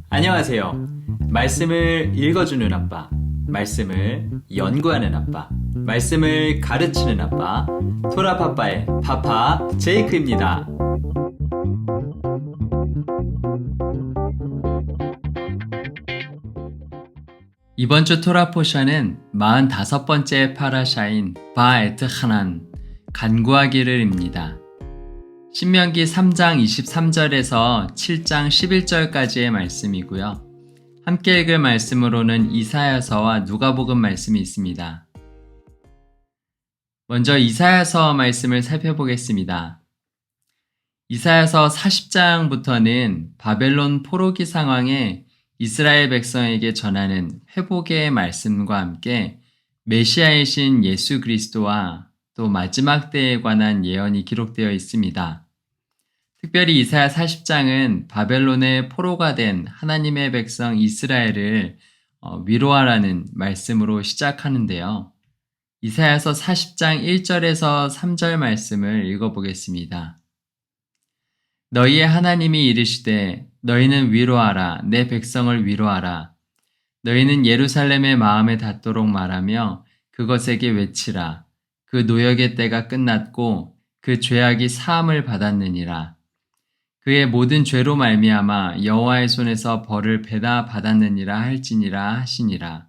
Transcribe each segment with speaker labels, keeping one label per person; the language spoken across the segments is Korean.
Speaker 1: 안녕하세요. 말씀을 읽어주는 아빠, 말씀을 연구하는 아빠, 말씀을 가르치는 아빠, 토라파빠의 파파 제이크입니다. 이번 주 토라 포션은 45번째 파라샤인 바에트 하난, 간구하기를입니다. 신명기 3장 23절에서 7장 11절까지의 말씀이고요. 함께 읽을 말씀으로는 이사야서와 누가복음 말씀이 있습니다. 먼저 이사야서 말씀을 살펴보겠습니다. 이사야서 40장부터는 바벨론 포로기 상황에 이스라엘 백성에게 전하는 회복의 말씀과 함께 메시아이신 예수 그리스도와 또 마지막 때에 관한 예언이 기록되어 있습니다. 특별히 이사야 40장은 바벨론의 포로가 된 하나님의 백성 이스라엘을 위로하라는 말씀으로 시작하는데요. 이사야서 40장 1절에서 3절 말씀을 읽어보겠습니다. 너희의 하나님이 이르시되 너희는 위로하라, 내 백성을 위로하라. 너희는 예루살렘의 마음에 닿도록 말하며 그것에게 외치라. 그 노역의 때가 끝났고 그 죄악이 사함을 받았느니라. 그의 모든 죄로 말미암아 여호와의 손에서 벌을 배다 받았느니라 할지니라 하시니라.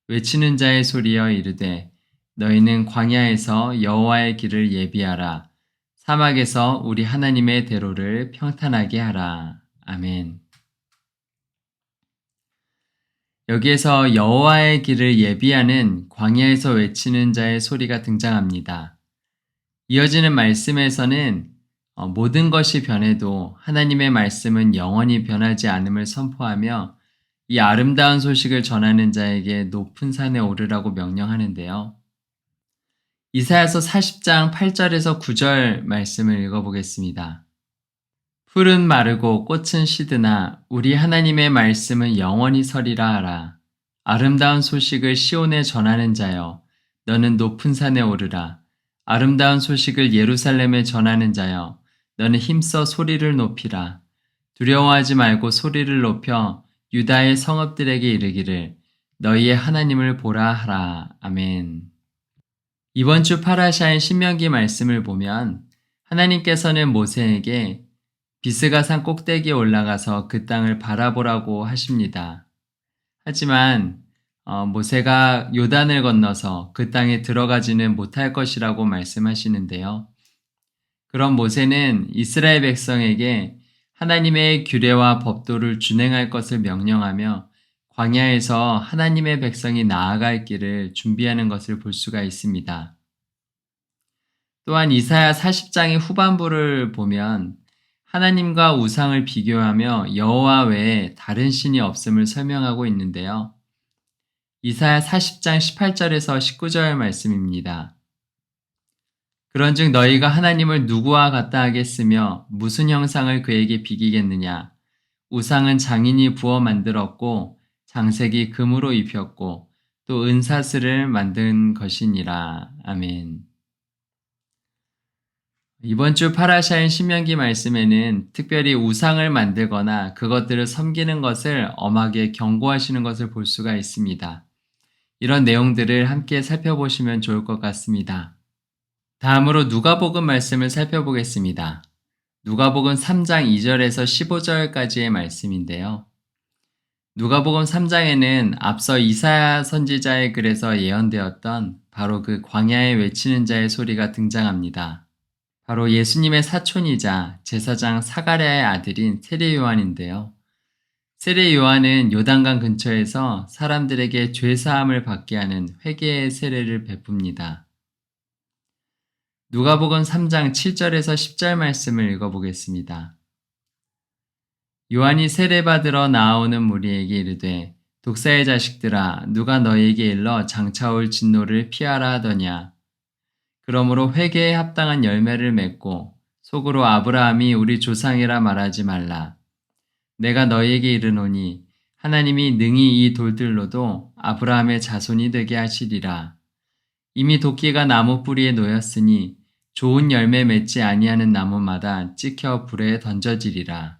Speaker 1: 외치는 자의 소리여 이르되 너희는 광야에서 여호와의 길을 예비하라. 사막에서 우리 하나님의 대로를 평탄하게 하라. 아멘. 여기에서 여호와의 길을 예비하는 광야에서 외치는 자의 소리가 등장합니다. 이어지는 말씀에서는 모든 것이 변해도 하나님의 말씀은 영원히 변하지 않음을 선포하며 이 아름다운 소식을 전하는 자에게 높은 산에 오르라고 명령하는데요. 이사야서 40장 8절에서 9절 말씀을 읽어보겠습니다. 풀은 마르고 꽃은 시드나 우리 하나님의 말씀은 영원히 서리라 하라. 아름다운 소식을 시온에 전하는 자여 너는 높은 산에 오르라. 아름다운 소식을 예루살렘에 전하는 자여 너는 힘써 소리를 높이라. 두려워하지 말고 소리를 높여 유다의 성읍들에게 이르기를 너희의 하나님을 보라 하라. 아멘. 이번 주 파라샤인 신명기 말씀을 보면 하나님께서는 모세에게 비스가산 꼭대기에 올라가서 그 땅을 바라보라고 하십니다. 하지만 모세가 요단을 건너서 그 땅에 들어가지는 못할 것이라고 말씀하시는데요. 그런 모세는 이스라엘 백성에게 하나님의 규례와 법도를 준행할 것을 명령하며 광야에서 하나님의 백성이 나아갈 길을 준비하는 것을 볼 수가 있습니다. 또한 이사야 40장의 후반부를 보면 하나님과 우상을 비교하며 여호와 외에 다른 신이 없음을 설명하고 있는데요. 이사야 40장 18절에서 19절 말씀입니다. 그런즉 너희가 하나님을 누구와 같다 하겠으며 무슨 형상을 그에게 비기겠느냐. 우상은 장인이 부어 만들었고 장색이 금으로 입혔고 또 은사슬을 만든 것이니라. 아멘. 이번 주 파라샤인 신명기 말씀에는 특별히 우상을 만들거나 그것들을 섬기는 것을 엄하게 경고하시는 것을 볼 수가 있습니다. 이런 내용들을 함께 살펴보시면 좋을 것 같습니다. 다음으로 누가복음 말씀을 살펴보겠습니다. 누가복음 3장 2절에서 15절까지의 말씀인데요. 누가복음 3장에는 앞서 이사야 선지자의 글에서 예언되었던 바로 그 광야에 외치는 자의 소리가 등장합니다. 바로 예수님의 사촌이자 제사장 사가랴의 아들인 세례 요한인데요. 세례 요한은 요단강 근처에서 사람들에게 죄사함을 받게 하는 회개의 세례를 베풉니다. 누가복음 3장 7절에서 10절 말씀을 읽어보겠습니다. 요한이 세례받으러 나아오는 무리에게 이르되 독사의 자식들아 누가 너희에게 일러 장차올 진노를 피하라 하더냐. 그러므로 회개에 합당한 열매를 맺고 속으로 아브라함이 우리 조상이라 말하지 말라. 내가 너희에게 이르노니 하나님이 능히 이 돌들로도 아브라함의 자손이 되게 하시리라. 이미 도끼가 나무 뿌리에 놓였으니 좋은 열매 맺지 아니하는 나무마다 찍혀 불에 던져지리라.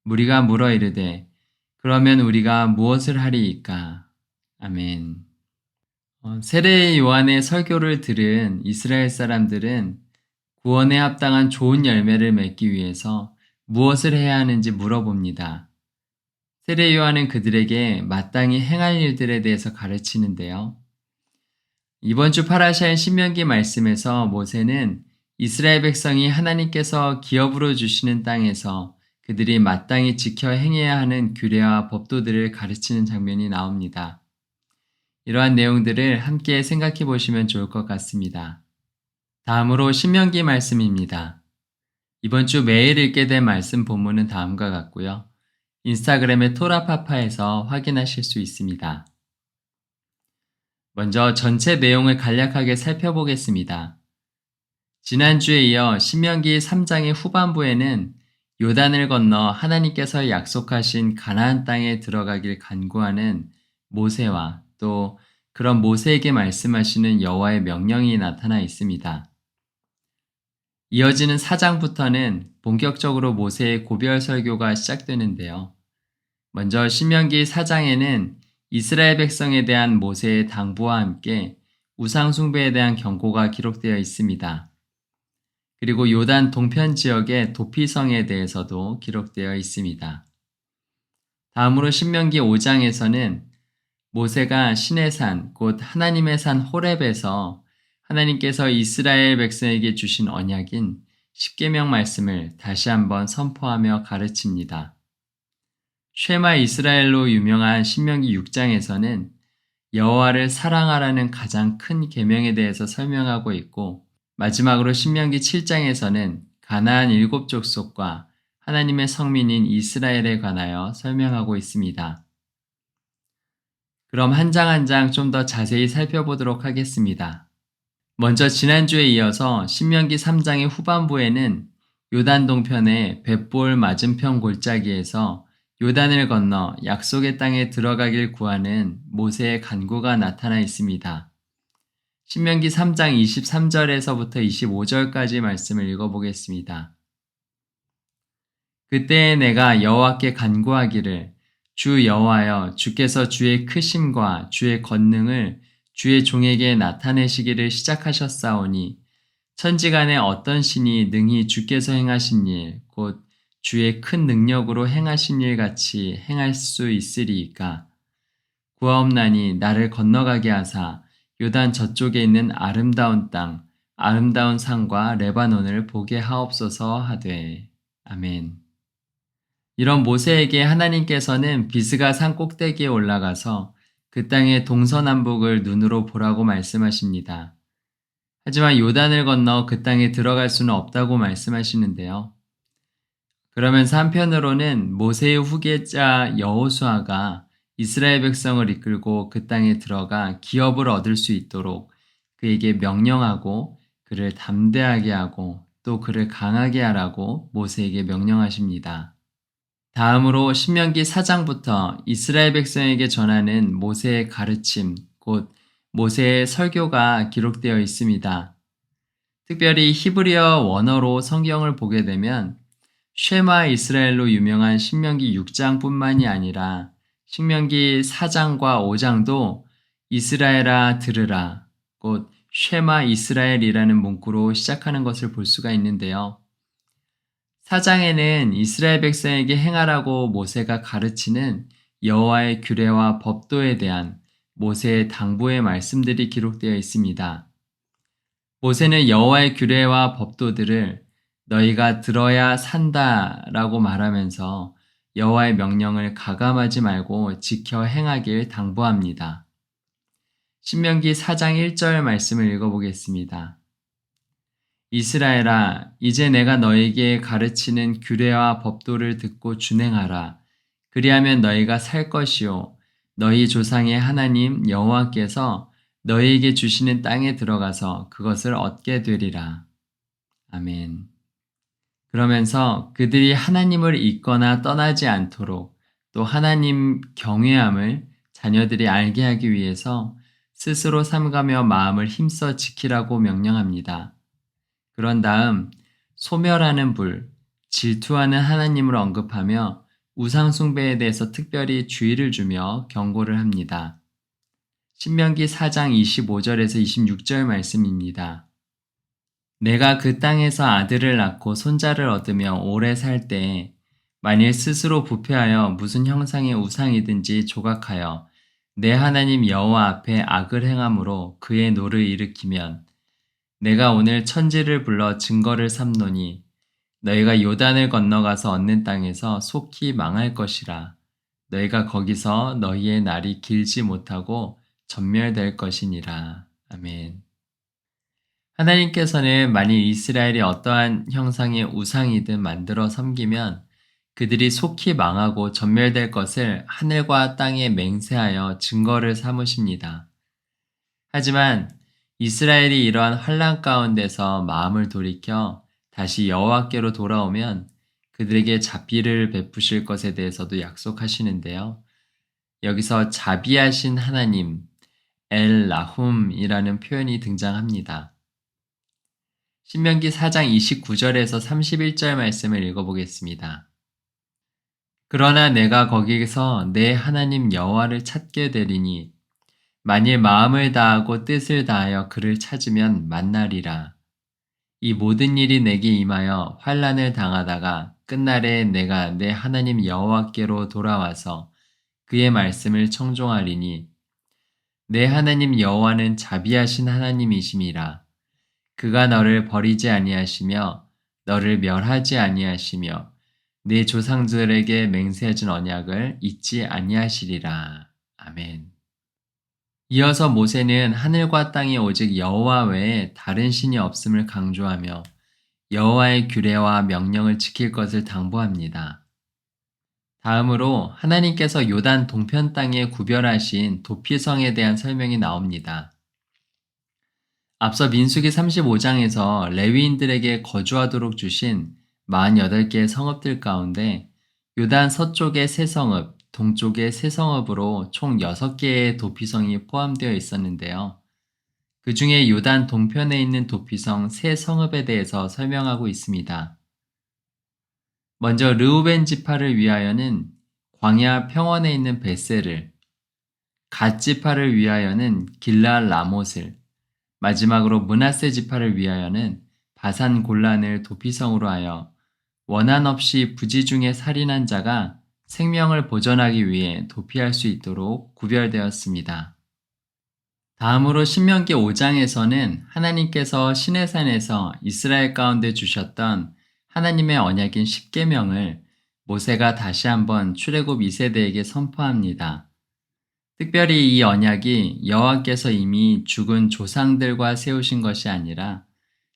Speaker 1: 무리가 물어 이르되 그러면 우리가 무엇을 하리이까? 아멘. 세례 요한의 설교를 들은 이스라엘 사람들은 구원에 합당한 좋은 열매를 맺기 위해서 무엇을 해야 하는지 물어봅니다. 세례 요한은 그들에게 마땅히 행할 일들에 대해서 가르치는데요. 이번 주 파라샤의 신명기 말씀에서 모세는 이스라엘 백성이 하나님께서 기업으로 주시는 땅에서 그들이 마땅히 지켜 행해야 하는 규례와 법도들을 가르치는 장면이 나옵니다. 이러한 내용들을 함께 생각해 보시면 좋을 것 같습니다. 다음으로 신명기 말씀입니다. 이번 주 매일 읽게 된 말씀 본문은 다음과 같고요. 인스타그램의 토라파파에서 확인하실 수 있습니다. 먼저 전체 내용을 간략하게 살펴보겠습니다. 지난주에 이어 신명기 3장의 후반부에는 요단을 건너 하나님께서 약속하신 가나안 땅에 들어가길 간구하는 모세와 또 그런 모세에게 말씀하시는 여호와의 명령이 나타나 있습니다. 이어지는 4장부터는 본격적으로 모세의 고별 설교가 시작되는데요. 먼저 신명기 4장에는 이스라엘 백성에 대한 모세의 당부와 함께 우상 숭배에 대한 경고가 기록되어 있습니다. 그리고 요단 동편 지역의 도피성에 대해서도 기록되어 있습니다. 다음으로 신명기 5장에서는 모세가 신의 산, 곧 하나님의 산 호렙에서 하나님께서 이스라엘 백성에게 주신 언약인 십계명 말씀을 다시 한번 선포하며 가르칩니다. 쉐마 이스라엘로 유명한 신명기 6장에서는 여호와를 사랑하라는 가장 큰 계명에 대해서 설명하고 있고 마지막으로 신명기 7장에서는 가나안 7족속과 하나님의 성민인 이스라엘에 관하여 설명하고 있습니다. 그럼 한 장 한 장 좀 더 자세히 살펴보도록 하겠습니다. 먼저 지난주에 이어서 신명기 3장의 후반부에는 요단 동편의 벳볼 맞은편 골짜기에서 요단을 건너 약속의 땅에 들어가길 구하는 모세의 간구가 나타나 있습니다. 신명기 3장 23절에서부터 25절까지 말씀을 읽어보겠습니다. 그때에 내가 여호와께 간구하기를 주 여호와여 주께서 주의 크심과 주의 권능을 주의 종에게 나타내시기를 시작하셨사오니 천지간에 어떤 신이 능히 주께서 행하신 일, 곧 주의 큰 능력으로 행하신 일 같이 행할 수 있으리이까. 구하옵나니 나를 건너가게 하사 요단 저쪽에 있는 아름다운 땅, 아름다운 산과 레바논을 보게 하옵소서 하되. 아멘. 이런 모세에게 하나님께서는 비스가 산 꼭대기에 올라가서 그 땅의 동서남북을 눈으로 보라고 말씀하십니다. 하지만 요단을 건너 그 땅에 들어갈 수는 없다고 말씀하시는데요. 그러면서 한편으로는 모세의 후계자 여호수아가 이스라엘 백성을 이끌고 그 땅에 들어가 기업을 얻을 수 있도록 그에게 명령하고 그를 담대하게 하고 또 그를 강하게 하라고 모세에게 명령하십니다. 다음으로 신명기 4장부터 이스라엘 백성에게 전하는 모세의 가르침, 곧 모세의 설교가 기록되어 있습니다. 특별히 히브리어 원어로 성경을 보게 되면 쉐마 이스라엘로 유명한 신명기 6장뿐만이 아니라 신명기 4장과 5장도 이스라엘아 들으라, 곧 쉐마 이스라엘이라는 문구로 시작하는 것을 볼 수가 있는데요. 4장에는 이스라엘 백성에게 행하라고 모세가 가르치는 여호와의 규례와 법도에 대한 모세의 당부의 말씀들이 기록되어 있습니다. 모세는 여호와의 규례와 법도들을 너희가 들어야 산다라고 말하면서 여호와의 명령을 가감하지 말고 지켜 행하길 당부합니다. 신명기 4장 1절 말씀을 읽어보겠습니다. 이스라엘아, 이제 내가 너에게 가르치는 규례와 법도를 듣고 준행하라. 그리하면 너희가 살 것이요 너희 조상의 하나님 여호와께서 너희에게 주시는 땅에 들어가서 그것을 얻게 되리라. 아멘. 그러면서 그들이 하나님을 잊거나 떠나지 않도록 또 하나님 경외함을 자녀들이 알게 하기 위해서 스스로 삼가며 마음을 힘써 지키라고 명령합니다. 그런 다음 소멸하는 불, 질투하는 하나님을 언급하며 우상 숭배에 대해서 특별히 주의를 주며 경고를 합니다. 신명기 4장 25절에서 26절 말씀입니다. 내가 그 땅에서 아들을 낳고 손자를 얻으며 오래 살 때에 만일 스스로 부패하여 무슨 형상의 우상이든지 조각하여 내 하나님 여호와 앞에 악을 행함으로 그의 노를 일으키면 내가 오늘 천지를 불러 증거를 삼노니 너희가 요단을 건너가서 얻는 땅에서 속히 망할 것이라. 너희가 거기서 너희의 날이 길지 못하고 전멸될 것이니라. 아멘. 하나님께서는 만일 이스라엘이 어떠한 형상의 우상이든 만들어 섬기면 그들이 속히 망하고 전멸될 것을 하늘과 땅에 맹세하여 증거를 삼으십니다. 하지만 이스라엘이 이러한 환난 가운데서 마음을 돌이켜 다시 여호와께로 돌아오면 그들에게 자비를 베푸실 것에 대해서도 약속하시는데요. 여기서 자비하신 하나님, 엘 라훔이라는 표현이 등장합니다. 신명기 4장 29절에서 31절 말씀을 읽어보겠습니다. 그러나 내가 거기서 내 하나님 여호와를 찾게 되리니 만일 마음을 다하고 뜻을 다하여 그를 찾으면 만나리라. 이 모든 일이 내게 임하여 환난을 당하다가 끝날에 내가 내 하나님 여호와께로 돌아와서 그의 말씀을 청종하리니 내 하나님 여호와는 자비하신 하나님이심이라. 그가 너를 버리지 아니하시며 너를 멸하지 아니하시며 내 조상들에게 맹세하신 언약을 잊지 아니하시리라. 아멘. 이어서 모세는 하늘과 땅에 오직 여호와 외에 다른 신이 없음을 강조하며 여호와의 규례와 명령을 지킬 것을 당부합니다. 다음으로 하나님께서 요단 동편 땅에 구별하신 도피성에 대한 설명이 나옵니다. 앞서 민수기 35장에서 레위인들에게 거주하도록 주신 48개의 성읍들 가운데 요단 서쪽의 세 성읍, 동쪽의 세 성읍으로 총 6개의 도피성이 포함되어 있었는데요. 그 중에 요단 동편에 있는 도피성 세 성읍에 대해서 설명하고 있습니다. 먼저 르우벤 지파를 위하여는 광야 평원에 있는 베셀을, 갓 지파를 위하여는 길르앗 라못을, 마지막으로 므낫세 지파를 위하여는 바산 골란을 도피성으로 하여 원한 없이 부지 중에 살인한 자가 생명을 보존하기 위해 도피할 수 있도록 구별되었습니다. 다음으로 신명기 5장에서는 하나님께서 시내산에서 이스라엘 가운데 주셨던 하나님의 언약인 십계명을 모세가 다시 한번 출애굽 2세대에게 선포합니다. 특별히 이 언약이 여호와께서 이미 죽은 조상들과 세우신 것이 아니라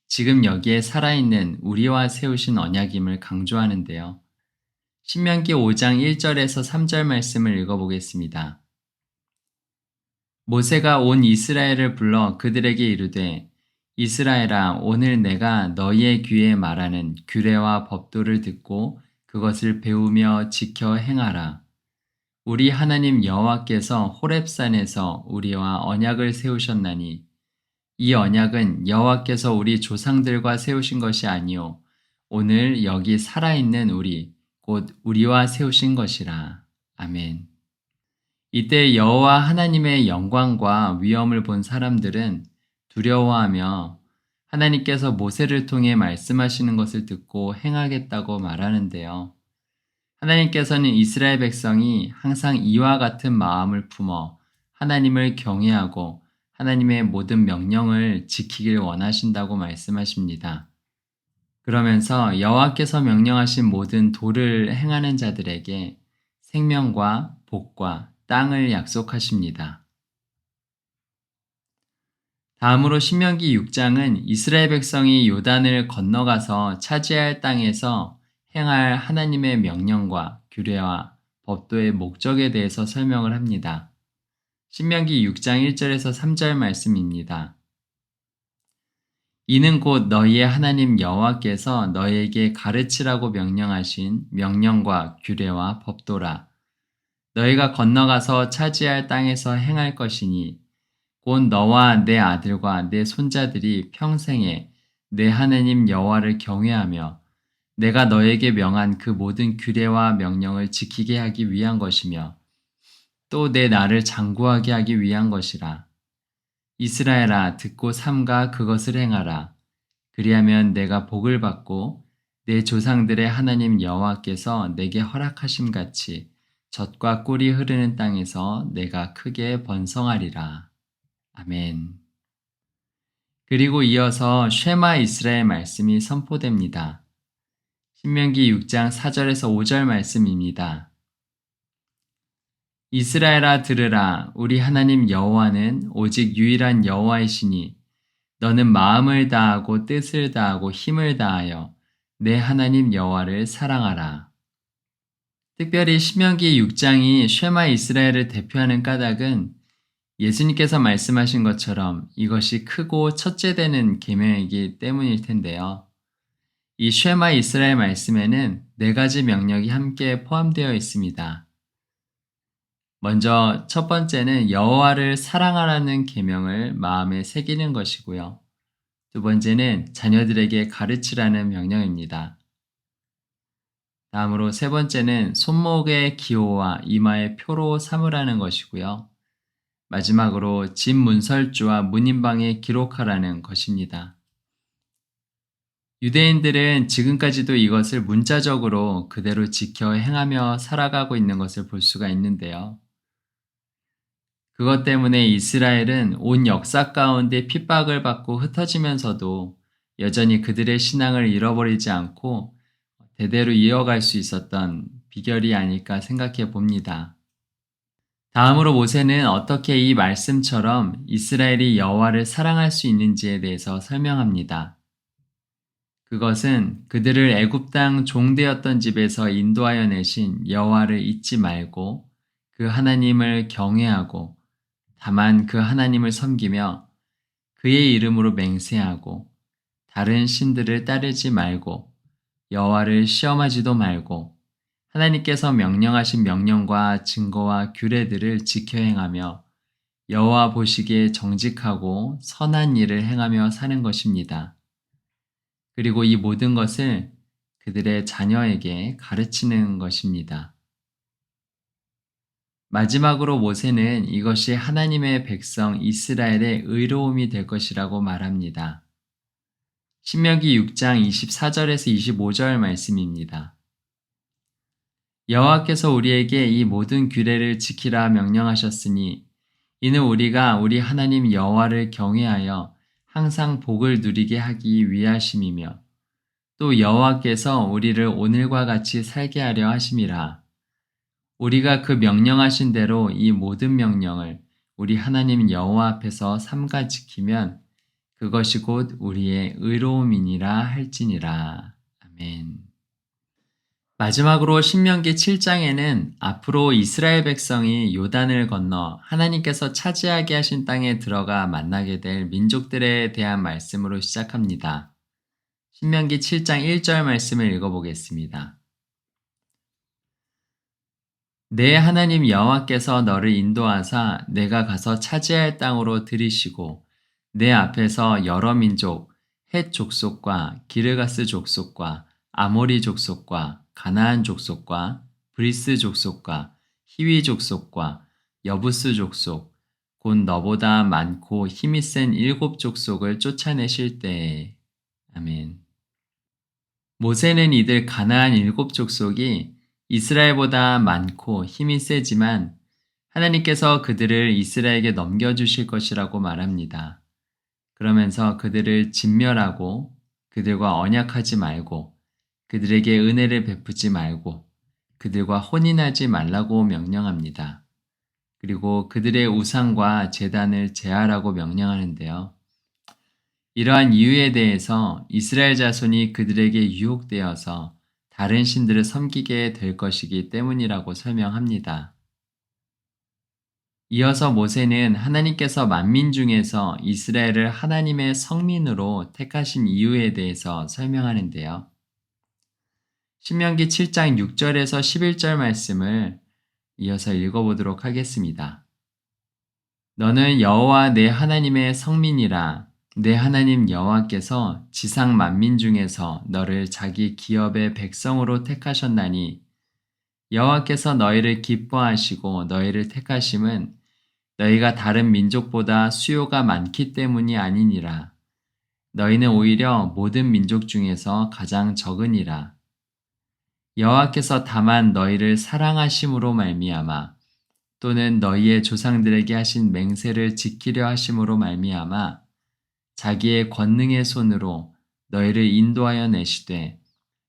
Speaker 1: 지금 여기에 살아있는 우리와 세우신 언약임을 강조하는데요. 신명기 5장 1절에서 3절 말씀을 읽어보겠습니다. 모세가 온 이스라엘을 불러 그들에게 이르되 이스라엘아 오늘 내가 너희의 귀에 말하는 규례와 법도를 듣고 그것을 배우며 지켜 행하라. 우리 하나님 여호와께서 호렙산에서 우리와 언약을 세우셨나니 이 언약은 여호와께서 우리 조상들과 세우신 것이 아니요 오늘 여기 살아있는 우리 곧 우리와 세우신 것이라. 아멘. 이때 여호와 하나님의 영광과 위엄을 본 사람들은 두려워하며 하나님께서 모세를 통해 말씀하시는 것을 듣고 행하겠다고 말하는데요. 하나님께서는 이스라엘 백성이 항상 이와 같은 마음을 품어 하나님을 경외하고 하나님의 모든 명령을 지키길 원하신다고 말씀하십니다. 그러면서 여호와께서 명령하신 모든 도를 행하는 자들에게 생명과 복과 땅을 약속하십니다. 다음으로 신명기 6장은 이스라엘 백성이 요단을 건너가서 차지할 땅에서 행할 하나님의 명령과 규례와 법도의 목적에 대해서 설명을 합니다. 신명기 6장 1절에서 3절 말씀입니다. 이는 곧 너희의 하나님 여호와께서 너희에게 가르치라고 명령하신 명령과 규례와 법도라. 너희가 건너가서 차지할 땅에서 행할 것이니 곧 너와 내 아들과 내 손자들이 평생에 내 하나님 여호와를 경외하며 내가 너에게 명한 그 모든 규례와 명령을 지키게 하기 위한 것이며 또 내 나를 장구하게 하기 위한 것이라. 이스라엘아, 듣고 삼가 그것을 행하라. 그리하면 내가 복을 받고 내 조상들의 하나님 여호와께서 내게 허락하심 같이 젖과 꿀이 흐르는 땅에서 내가 크게 번성하리라. 아멘. 그리고 이어서 쉐마 이스라엘 말씀이 선포됩니다. 신명기 6장 4절에서 5절 말씀입니다. 이스라엘아 들으라. 우리 하나님 여호와는 오직 유일한 여호와이시니 너는 마음을 다하고 뜻을 다하고 힘을 다하여 내 하나님 여호와를 사랑하라. 특별히 신명기 6장이 쉐마 이스라엘을 대표하는 까닭은 예수님께서 말씀하신 것처럼 이것이 크고 첫째 되는 계명이기 때문일 텐데요. 이 쉐마 이스라엘 말씀에는 4가지 명령이 함께 포함되어 있습니다. 먼저 첫 번째는 여호와를 사랑하라는 계명을 마음에 새기는 것이고요. 두 번째는 자녀들에게 가르치라는 명령입니다. 다음으로 세 번째는 손목의 기호와 이마의 표로 삼으라는 것이고요. 마지막으로 집 문설주와 문인방에 기록하라는 것입니다. 유대인들은 지금까지도 이것을 문자적으로 그대로 지켜 행하며 살아가고 있는 것을 볼 수가 있는데요. 그것 때문에 이스라엘은 온 역사 가운데 핍박을 받고 흩어지면서도 여전히 그들의 신앙을 잃어버리지 않고 대대로 이어갈 수 있었던 비결이 아닐까 생각해 봅니다. 다음으로 모세는 어떻게 이 말씀처럼 이스라엘이 여호와를 사랑할 수 있는지에 대해서 설명합니다. 그것은 그들을 애굽 땅 종되었던 집에서 인도하여 내신 여호와를 잊지 말고 그 하나님을 경외하고 다만 그 하나님을 섬기며 그의 이름으로 맹세하고 다른 신들을 따르지 말고 여호와를 시험하지도 말고 하나님께서 명령하신 명령과 증거와 규례들을 지켜 행하며 여호와 보시기에 정직하고 선한 일을 행하며 사는 것입니다. 그리고 이 모든 것을 그들의 자녀에게 가르치는 것입니다. 마지막으로 모세는 이것이 하나님의 백성 이스라엘의 의로움이 될 것이라고 말합니다. 신명기 6장 24절에서 25절 말씀입니다. 여호와께서 우리에게 이 모든 규례를 지키라 명령하셨으니 이는 우리가 우리 하나님 여호와를 경외하여 항상 복을 누리게 하기 위하심이며 또 여호와께서 우리를 오늘과 같이 살게 하려 하심이라. 우리가 그 명령하신 대로 이 모든 명령을 우리 하나님 여호와 앞에서 삼가 지키면 그것이 곧 우리의 의로움이니라 할지니라. 아멘. 마지막으로 신명기 7장에는 앞으로 이스라엘 백성이 요단을 건너 하나님께서 차지하게 하신 땅에 들어가 만나게 될 민족들에 대한 말씀으로 시작합니다. 신명기 7장 1절 말씀을 읽어보겠습니다. 내 하나님 여호와께서 너를 인도하사 내가 가서 차지할 땅으로 들이시고 내 앞에서 여러 민족, 헷 족속과 기르가스 족속과 아모리 족속과 가나안 족속과 브리스 족속과 히위 족속과 여부스 족속, 곧 너보다 많고 힘이 센 7 족속을 쫓아내실 때에. 아멘. 모세는 이들 가나안 7 족속이 이스라엘보다 많고 힘이 세지만 하나님께서 그들을 이스라엘에게 넘겨주실 것이라고 말합니다. 그러면서 그들을 진멸하고 그들과 언약하지 말고 그들에게 은혜를 베푸지 말고 그들과 혼인하지 말라고 명령합니다. 그리고 그들의 우상과 제단을 제하라고 명령하는데요. 이러한 이유에 대해서 이스라엘 자손이 그들에게 유혹되어서 다른 신들을 섬기게 될 것이기 때문이라고 설명합니다. 이어서 모세는 하나님께서 만민 중에서 이스라엘을 하나님의 성민으로 택하신 이유에 대해서 설명하는데요. 신명기 7장 6절에서 11절 말씀을 이어서 읽어보도록 하겠습니다. 너는 여호와 내 하나님의 성민이라. 내 하나님 여호와께서 지상 만민 중에서 너를 자기 기업의 백성으로 택하셨나니 여호와께서 너희를 기뻐하시고 너희를 택하심은 너희가 다른 민족보다 수요가 많기 때문이 아니니라. 너희는 오히려 모든 민족 중에서 가장 적으니라. 여호와께서 다만 너희를 사랑하심으로 말미암아 또는 너희의 조상들에게 하신 맹세를 지키려 하심으로 말미암아 자기의 권능의 손으로 너희를 인도하여 내시되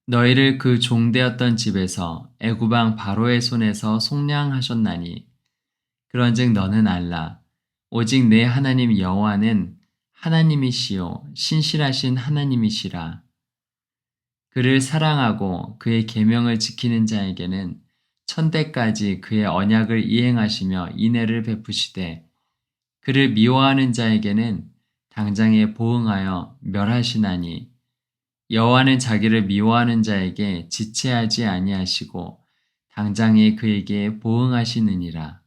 Speaker 1: 너희를 그 종되었던 집에서 애굽 왕 바로의 손에서 속량하셨나니 그런즉 너는 알라 오직 내 하나님 여호와는 하나님이시요 신실하신 하나님이시라. 그를 사랑하고 그의 계명을 지키는 자에게는 천대까지 그의 언약을 이행하시며 인애를 베푸시되 그를 미워하는 자에게는 당장에 보응하여 멸하시나니 여호와는 자기를 미워하는 자에게 지체하지 아니하시고 당장에 그에게 보응하시느니라.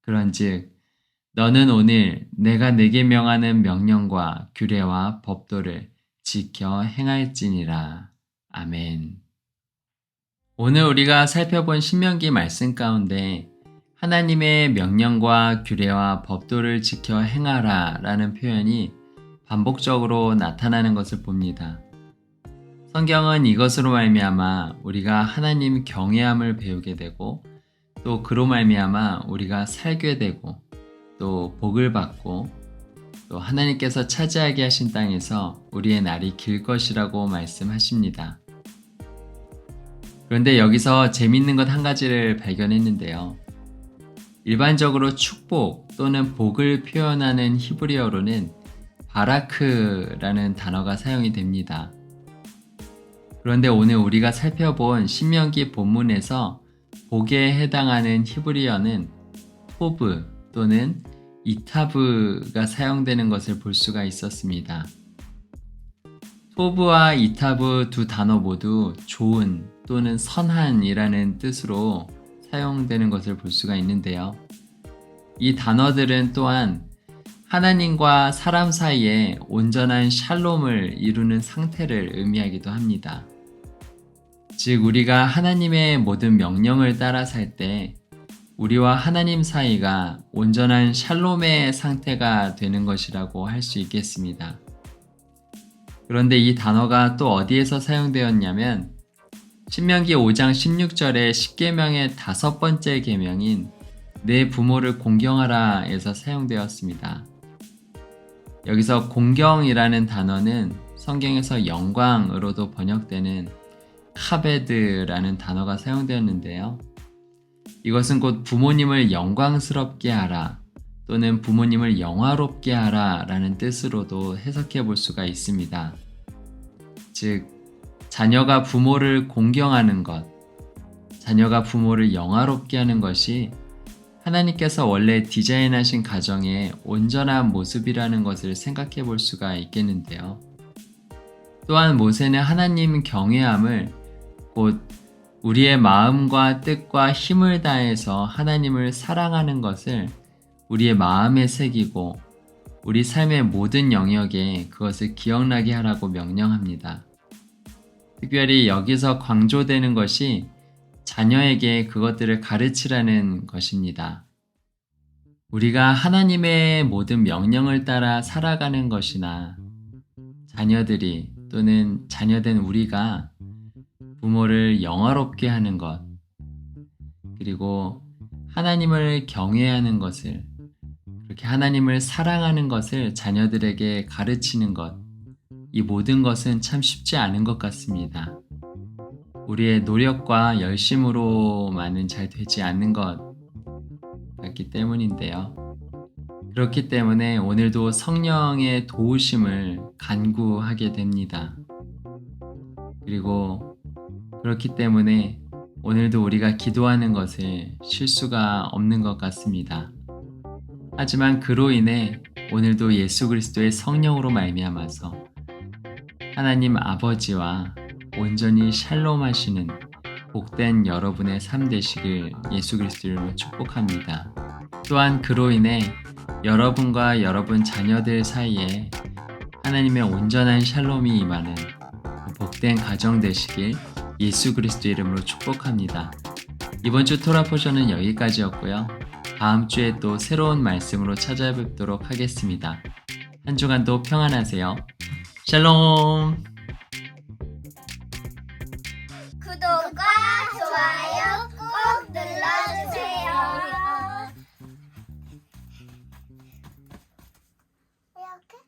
Speaker 1: 그런즉 너는 오늘 내가 내게 명하는 명령과 규례와 법도를 지켜 행할지니라. 아멘. 오늘 우리가 살펴본 신명기 말씀 가운데 하나님의 명령과 규례와 법도를 지켜 행하라 라는 표현이 반복적으로 나타나는 것을 봅니다. 성경은 이것으로 말미암아 우리가 하나님 경외함을 배우게 되고 또 그로 말미암아 우리가 살게 되고 또 복을 받고 또 하나님께서 차지하게 하신 땅에서 우리의 날이 길 것이라고 말씀하십니다. 그런데 여기서 재밌는 것 한 가지를 발견했는데요. 일반적으로 축복 또는 복을 표현하는 히브리어로는 바라크라는 단어가 사용이 됩니다. 그런데 오늘 우리가 살펴본 신명기 본문에서 복에 해당하는 히브리어는 토브 또는 이타브가 사용되는 것을 볼 수가 있었습니다. 토브와 이타브 두 단어 모두 좋은 또는 선한이라는 뜻으로 사용되는 것을 볼 수가 있는데요. 이 단어들은 또한 하나님과 사람 사이에 온전한 샬롬을 이루는 상태를 의미하기도 합니다. 즉 우리가 하나님의 모든 명령을 따라 살 때 우리와 하나님 사이가 온전한 샬롬의 상태가 되는 것이라고 할 수 있겠습니다. 그런데 이 단어가 또 어디에서 사용되었냐면 신명기 5장 16절의 10계명의 5번째 계명인 내 부모를 공경하라 에서 사용되었습니다. 여기서 공경이라는 단어는 성경에서 영광으로도 번역되는 카베드라는 단어가 사용되었는데요. 이것은 곧 부모님을 영광스럽게 하라 또는 부모님을 영화롭게 하라 라는 뜻으로도 해석해 볼 수가 있습니다. 즉, 자녀가 부모를 공경하는 것, 자녀가 부모를 영화롭게 하는 것이 하나님께서 원래 디자인하신 가정의 온전한 모습이라는 것을 생각해 볼 수가 있겠는데요. 또한 모세는 하나님 경외함을 곧 우리의 마음과 뜻과 힘을 다해서 하나님을 사랑하는 것을 우리의 마음에 새기고 우리 삶의 모든 영역에 그것을 기억나게 하라고 명령합니다. 특별히 여기서 강조되는 것이 자녀에게 그것들을 가르치라는 것입니다. 우리가 하나님의 모든 명령을 따라 살아가는 것이나 자녀들이 또는 자녀된 우리가 부모를 영화롭게 하는 것, 그리고 하나님을 경외하는 것을, 그렇게 하나님을 사랑하는 것을 자녀들에게 가르치는 것, 이 모든 것은 참 쉽지 않은 것 같습니다. 우리의 노력과 열심으로만은 잘 되지 않는 것 같기 때문인데요. 그렇기 때문에 오늘도 성령의 도우심을 간구하게 됩니다. 그리고 그렇기 때문에 오늘도 우리가 기도하는 것을 쉴 수가 없는 것 같습니다. 하지만 그로 인해 오늘도 예수 그리스도의 성령으로 말미암아서 하나님 아버지와 온전히 샬롬하시는 복된 여러분의 삶 되시길 예수 그리스도로 축복합니다. 또한 그로 인해 여러분과 여러분 자녀들 사이에 하나님의 온전한 샬롬이 임하는 복된 가정 되시길 예수 그리스도 이름으로 축복합니다. 이번 주 토라 포션은 여기까지였고요. 다음 주에 또 새로운 말씀으로 찾아뵙도록 하겠습니다. 한 주간도 평안하세요. 샬롬!
Speaker 2: 구독과 좋아요 꼭 눌러주세요. 이렇게?